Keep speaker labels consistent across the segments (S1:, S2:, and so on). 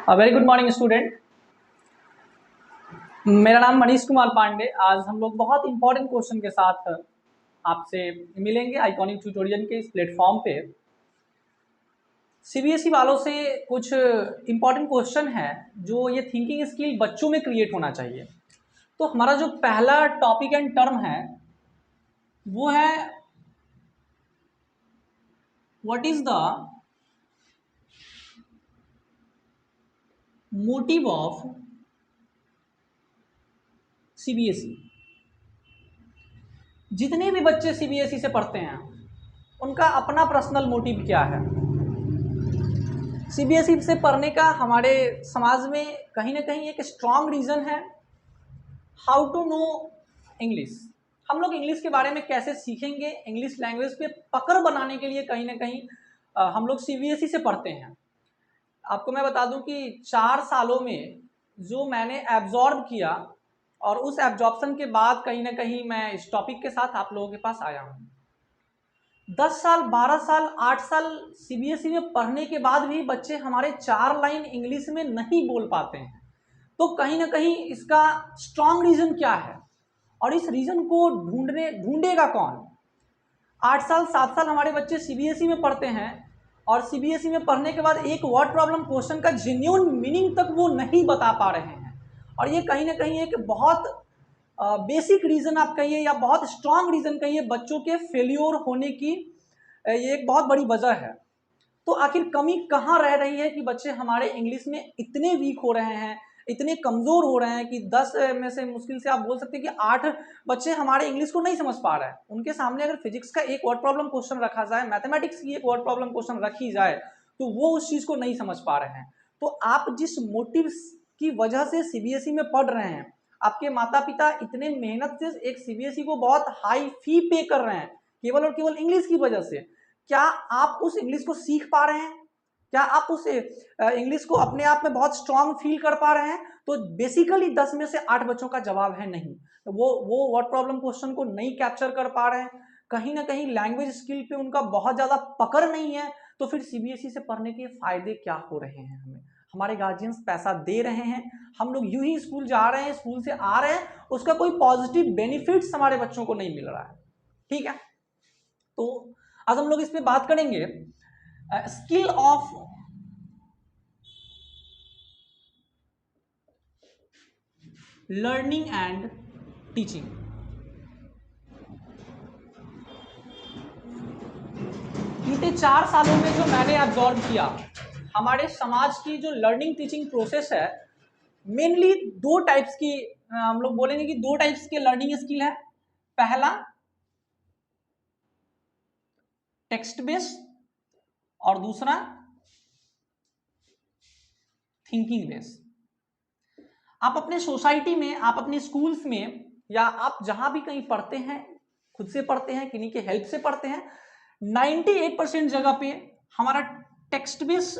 S1: Very good morning student. मेरा नाम मनीष कुमार पांडे। आज हम लोग बहुत इंपॉर्टेंट क्वेश्चन के साथ आपसे मिलेंगे आइकॉनिक ट्यूटोरियल के इस प्लेटफॉर्म पे। सीबीएसई वालों से कुछ इंपॉर्टेंट क्वेश्चन है जो ये थिंकिंग स्किल बच्चों में क्रिएट होना चाहिए। तो हमारा जो पहला टॉपिक एंड टर्म है वो है what is the motive of CBSE. जितने भी बच्चे सीबीएसई से पढ़ते हैं उनका अपना पर्सनल मोटिव क्या है। सीबीएसई से पढ़ने का हमारे समाज में कहीं ना कहीं एक स्ट्रॉन्ग रीज़न है हाउ टू नो इंग्लिश। हम लोग इंग्लिश के बारे में कैसे सीखेंगे, इंग्लिश लैंग्वेज पे पकड़ बनाने के लिए कहीं ना कहीं हम लोग सीबीएसई से पढ़ते हैं। आपको मैं बता दूं कि 4 सालों में जो मैंने एब्जॉर्ब किया और उस एब्जॉर्प्शन के बाद कहीं ना कहीं मैं इस टॉपिक के साथ आप लोगों के पास आया हूँ। 10 साल, 12 साल, 8 साल सीबीएसई में पढ़ने के बाद भी बच्चे हमारे 4 लाइन इंग्लिश में नहीं बोल पाते हैं। तो कहीं ना कहीं इसका स्ट्रॉन्ग रीजन क्या है और इस रीजन को ढूंढेगा कौन। 8 साल 7 साल हमारे बच्चे सीबीएसई में पढ़ते हैं और सीबीएसई में पढ़ने के बाद एक वर्ड प्रॉब्लम क्वेश्चन का जेन्युइन मीनिंग तक वो नहीं बता पा रहे हैं। और ये कहीं ना कहीं एक बहुत बेसिक रीज़न आप कहिए या बहुत स्ट्रांग रीज़न कहिए बच्चों के फेल्योर होने की ये एक बहुत बड़ी वजह है। तो आखिर कमी कहाँ रह रही है कि बच्चे हमारे इंग्लिश में इतने वीक हो रहे हैं, इतने कमज़ोर हो रहे हैं कि 10 में से मुश्किल से आप बोल सकते हैं कि 8 बच्चे हमारे इंग्लिश को नहीं समझ पा रहे हैं। उनके सामने अगर फिजिक्स का एक वर्ड प्रॉब्लम क्वेश्चन रखा जाए, मैथमेटिक्स की एक वर्ड प्रॉब्लम क्वेश्चन रखी जाए तो वो उस चीज़ को नहीं समझ पा रहे हैं। तो आप जिस मोटिव की वजह से सीबीएसई में पढ़ रहे हैं, आपके माता पिता इतने मेहनत से एक सीबीएसई को बहुत हाई फी पे कर रहे हैं केवल और केवल इंग्लिश की वजह से, क्या आप उस इंग्लिश को सीख पा रहे हैं? क्या आप उस इंग्लिश को अपने आप में बहुत स्ट्रांग फील कर पा रहे हैं? तो बेसिकली 10 में से 8 बच्चों का जवाब है नहीं। वो वर्ड प्रॉब्लम क्वेश्चन को नहीं कैप्चर कर पा रहे हैं। कहीं ना कहीं लैंग्वेज स्किल पे उनका बहुत ज्यादा पकड़ नहीं है। तो फिर सीबीएसई से पढ़ने के फायदे क्या हो रहे हैं? हमें हमारे गार्जियंस पैसा दे रहे हैं, हम लोग यूं ही स्कूल जा रहे हैं, स्कूल से आ रहे हैं, उसका कोई पॉजिटिव बेनिफिट्स हमारे बच्चों को नहीं मिल रहा है। ठीक है, तो आज हम लोग इस पे बात करेंगे skill of learning and teaching. बीते 4 सालों में जो मैंने ऑब्जर्व किया, हमारे समाज की जो लर्निंग टीचिंग प्रोसेस है, मेनली 2 टाइप्स की हम लोग बोलेंगे कि 2 टाइप्स के लर्निंग स्किल है। पहला टेक्स्ट बेस और दूसरा थिंकिंग बेस। आप अपने सोसाइटी में, आप अपने स्कूल्स में या आप जहां भी कहीं पढ़ते हैं, खुद से पढ़ते हैं, किन्हीं के हेल्प से पढ़ते हैं, 98% जगह पे हमारा टेक्स्ट बेस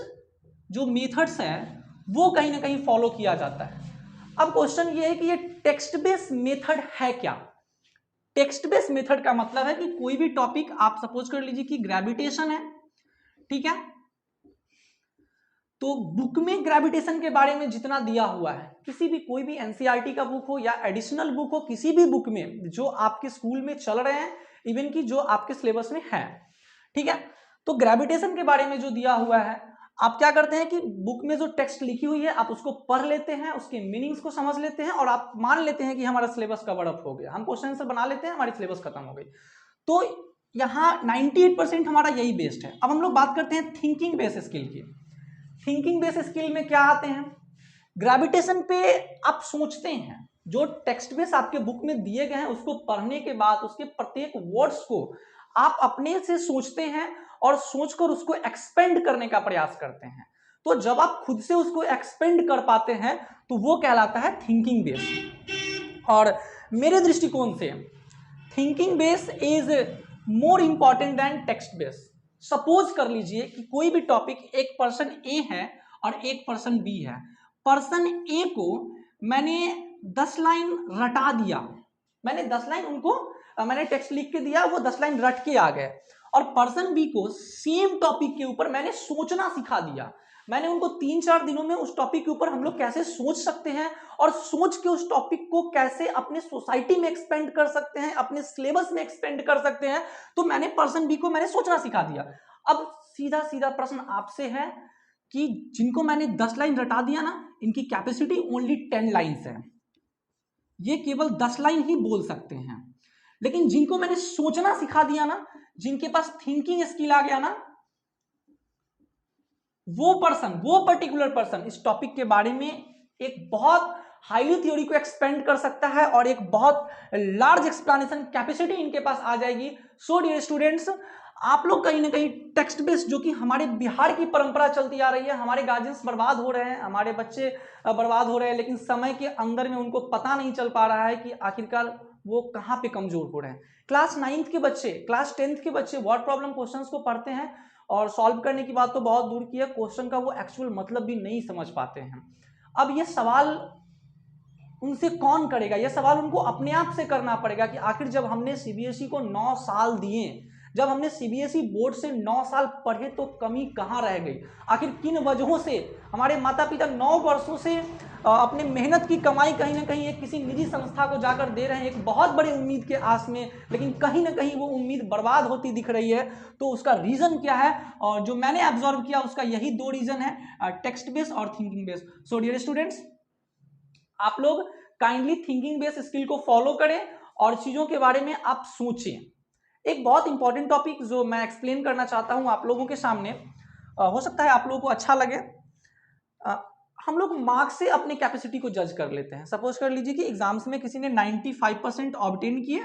S1: जो मेथड्स है वो कहीं ना कहीं फॉलो किया जाता है। अब क्वेश्चन ये है कि ये टेक्स्ट बेस मेथड है क्या? टेक्स्ट बेस मेथड का मतलब है कि कोई भी टॉपिक, आप सपोज कर लीजिए कि ग्रेविटेशन है, ठीक है, तो बुक में ग्रेविटेशन के बारे में जितना दिया हुआ है, किसी भी कोई भी एनसीईआरटी का बुक हो या एडिशनल बुक हो, किसी भी बुक में जो आपके स्कूल में चल रहे हैं, इवन कि जो आपके सिलेबस में है, ठीक है, तो ग्रेविटेशन के बारे में जो दिया हुआ है, आप क्या करते हैं कि बुक में जो टेक्स्ट लिखी हुई है आप उसको पढ़ लेते हैं, उसके मीनिंग्स को समझ लेते हैं और आप मान लेते हैं कि हमारा सिलेबस कवर अप हो गया, हम क्वेश्चन आंसर बना लेते हैं, हमारी सिलेबस खत्म हो गई। तो यहाँ 98% हमारा यही बेस्ड है। अब हम लोग बात करते हैं थिंकिंग बेस स्किल की। थिंकिंग बेस स्किल में क्या आते हैं? ग्रेविटेशन पे आप सोचते हैं, जो टेक्स्ट बेस आपके बुक में दिए गए हैं उसको पढ़ने के बाद उसके प्रत्येक वर्ड्स को आप अपने से सोचते हैं और सोचकर उसको एक्सपेंड करने का प्रयास करते हैं। तो जब आप खुद से उसको एक्सपेंड कर पाते हैं तो वो कहलाता है थिंकिंग बेस। और मेरे दृष्टिकोण से thinking base is more important than text base. Suppose कर लीजिए कि कोई भी टॉपिक, एक पर्सन ए है और एक पर्सन बी है। पर्सन ए को मैंने 10 लाइन रटा दिया, मैंने 10 लाइन उनको मैंने टेक्स्ट लिख के दिया, वो 10 लाइन रट के आ गए। और पर्सन बी को सेम टॉपिक के ऊपर मैंने सोचना सिखा दिया, मैंने उनको 3-4 दिनों में उस टॉपिक के ऊपर हम लोग कैसे सोच सकते हैं और सोच के उस टॉपिक को कैसे अपने सोसाइटी में एक्सपेंड कर सकते हैं, अपने सिलेबस में एक्सपेंड कर सकते हैं, तो मैंने पर्सन बी को मैंने सोचना सिखा दिया। अब सीधा सीधा प्रश्न आपसे है कि जिनको मैंने 10 लाइन रटा दिया ना, इनकी कैपेसिटी ओनली 10 लाइन्स है, ये केवल 10 लाइन ही बोल सकते हैं। लेकिन जिनको मैंने सोचना सिखा दिया ना, जिनके पास थिंकिंग स्किल आ गया ना, वो पर्टिकुलर पर्सन इस टॉपिक के बारे में एक बहुत हाईली थ्योरी को एक्सपेंड कर सकता है और एक बहुत लार्ज एक्सप्लेनेशन कैपेसिटी इनके पास आ जाएगी। सो डियर स्टूडेंट्स, आप लोग कहीं ना कहीं टेक्स्ट बेस्ड, जो कि हमारे बिहार की परंपरा चलती आ रही है, हमारे गार्जियंस बर्बाद हो रहे हैं, हमारे बच्चे बर्बाद हो रहे हैं, लेकिन समय के अंदर में उनको पता नहीं चल पा रहा है कि आखिरकार वो कहाँ पे कमजोर हो रहे हैं। क्लास 9th के बच्चे, क्लास 10th के बच्चे वर्ड प्रॉब्लम क्वेश्चंस को पढ़ते हैं और सॉल्व करने की बात तो बहुत दूर की है, क्वेश्चन का वो एक्चुअल मतलब भी नहीं समझ पाते हैं। अब ये सवाल उनसे कौन करेगा? ये सवाल उनको अपने आप से करना पड़ेगा कि आखिर जब हमने सीबीएसई को 9 साल दिए, जब हमने सीबीएसई बोर्ड से 9 साल पढ़े, तो कमी कहाँ रह गई? आखिर किन वजहों से हमारे माता पिता 9 वर्षों से अपने मेहनत की कमाई कहीं ना कहीं एक किसी निजी संस्था को जाकर दे रहे हैं एक बहुत बड़ी उम्मीद के आस में, लेकिन कहीं ना कहीं वो उम्मीद बर्बाद होती दिख रही है। तो उसका रीजन क्या है? और जो मैंने ऑब्जर्व किया उसका यही 2 रीजन है, टेक्स्ट बेस्ड और thinking based. So dear students, आप लोग काइंडली थिंकिंग बेस्ड स्किल को फॉलो करें और चीजों के बारे में आप सोचें। एक बहुत इंपॉर्टेंट टॉपिक जो मैं एक्सप्लेन करना चाहता हूं आप लोगों के सामने, हो सकता है आप लोगों को अच्छा लगे। हम लोग मार्क्स से अपने कैपेसिटी को जज कर लेते हैं। सपोज कर लीजिए कि एग्जाम्स में किसी ने 95% ऑब्टेन किए,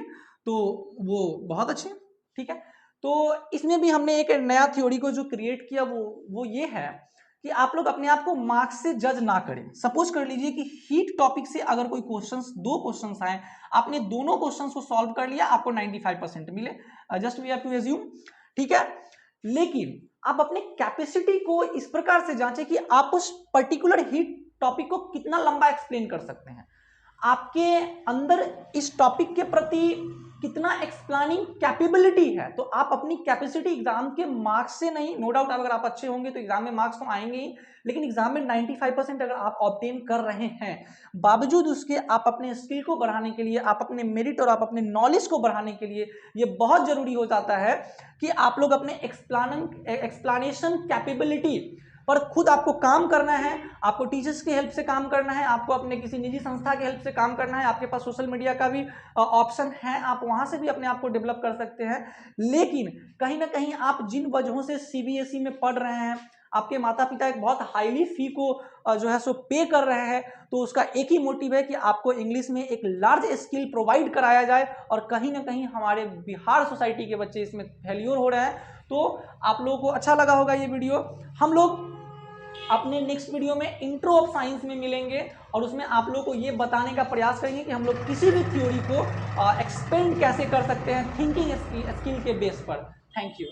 S1: तो वो बहुत अच्छे, ठीक है। तो इसमें भी हमने एक नया थ्योरी को जो क्रिएट किया वो ये है कि आप लोग अपने आप को मार्क्स से जज ना करें। सपोज कर लीजिए कि हीट टॉपिक से अगर कोई क्वेश्चंस, 2 क्वेश्चंस आए, आपने दोनों क्वेश्चंस को सॉल्व कर लिया, आपको 95% मिले, just we have to assume, ठीक है। लेकिन आप अपने कैपेसिटी को इस प्रकार से जांचें कि आप उस पर्टिकुलर हीट टॉपिक को कितना लंबा एक्सप्लेन कर सकते हैं, आपके अंदर इस टॉपिक के प्रति कितना एक्सप्लेनिंग कैपेबिलिटी है। तो आप अपनी कैपेसिटी एग्जाम के मार्क्स से नहीं, नो डाउट अगर आप अच्छे होंगे तो एग्जाम में मार्क्स तो आएंगे ही, लेकिन एग्जाम में 95% अगर आप ऑब्टेन कर रहे हैं, बावजूद उसके आप अपने स्किल को बढ़ाने के लिए, आप अपने मेरिट और आप अपने नॉलेज को बढ़ाने के लिए ये बहुत जरूरी हो जाता है कि आप लोग अपने एक्सप्लेनेशन कैपेबिलिटी पर खुद आपको काम करना है। आपको टीचर्स की हेल्प से काम करना है, आपको अपने किसी निजी संस्था की हेल्प से काम करना है, आपके पास सोशल मीडिया का भी ऑप्शन है, आप वहां से भी अपने आप को डेवलप कर सकते हैं। लेकिन कहीं ना कहीं आप जिन वजहों से सीबीएसई में पढ़ रहे हैं, आपके माता पिता एक बहुत हाईली फी को जो है सो पे कर रहे हैं, तो उसका एक ही मोटिव है कि आपको इंग्लिश में एक लार्ज स्किल प्रोवाइड कराया जाए, और कहीं ना कहीं हमारे बिहार सोसाइटी के बच्चे इसमें फेल्योर हो रहे हैं। तो आप लोगों को अच्छा लगा होगा ये वीडियो। हम लोग अपने नेक्स्ट वीडियो में इंट्रो ऑफ साइंस में मिलेंगे और उसमें आप लोगों को ये बताने का प्रयास करेंगे कि हम लोग किसी भी थ्योरी को एक्सपेंड कैसे कर सकते हैं थिंकिंग स्किल के बेस पर। Thank you.